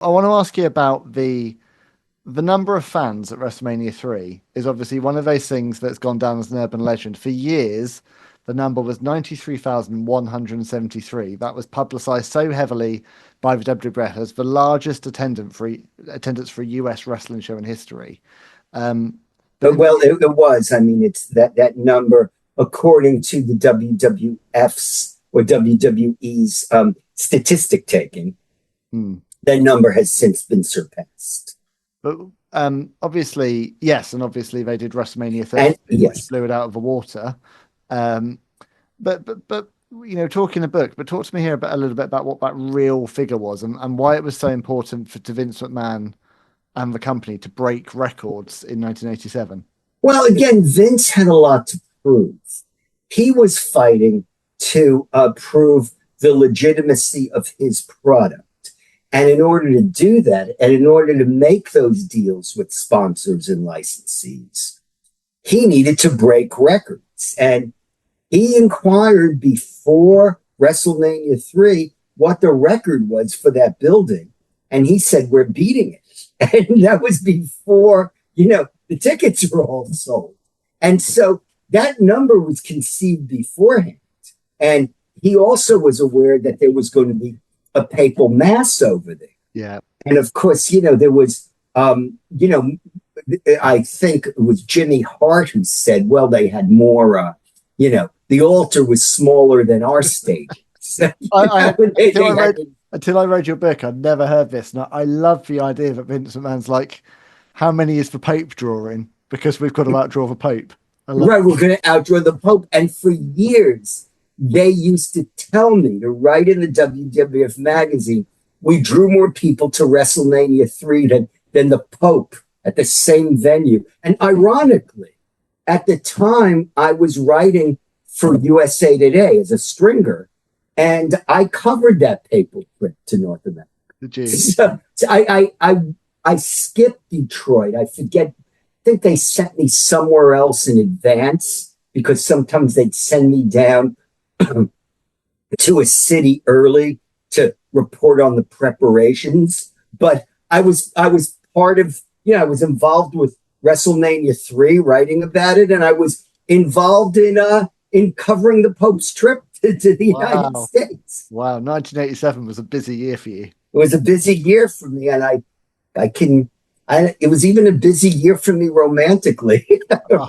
I want to ask you about the number of fans at WrestleMania 3 is obviously one of those things that's gone down as an urban legend. For years, the number was 93,173. That was publicized so heavily by the WWF as the largest attendance for a US wrestling show in history. But Well, it was. I mean, it's that number, according to the WWF's or WWE's statistic taking, hmm. that number has since been surpassed. But obviously, yes, and obviously they did WrestleMania And 13, which yes, blew it out of the water. Um, but talking a book, but talk to me here about a little bit about what that real figure was and why it was so important for to Vince McMahon and the company to break records in 1987. well, again, Vince had a lot to prove. He was fighting to prove the legitimacy of his product. And in order to do that, and in order to make those deals with sponsors and licensees, he needed to break records. And he inquired before WrestleMania 3 what the record was for that building. And he said, we're beating it. And that was before, the tickets were all sold. And so that number was conceived beforehand. And he also was aware that there was going to be a papal mass over there. Yeah. And of course, there was, I think it was Jimmy Hart who said, well, they had more, the altar was smaller than our stage. So, until I read your book, I'd never heard this. And I love the idea that Vince McMahon's like, how many is the Pope drawing? Because we've got to outdraw the Pope. Right, we're going to outdraw the Pope. And for years, they used to tell me to write in the WWF magazine, we drew more people to WrestleMania 3 than the Pope at the same venue. And ironically, at the time, I was writing for USA Today as a stringer, and I covered that papal trip to North America. So I skipped Detroit. I forget. I think they sent me somewhere else in advance because sometimes they'd send me down to a city early to report on the preparations. But I was part of, I was involved with WrestleMania 3, writing about it, and I was involved in covering the Pope's trip to the United States. Wow, 1987 was a busy year for you. It was a busy year for me, and it was even a busy year for me romantically. Oh.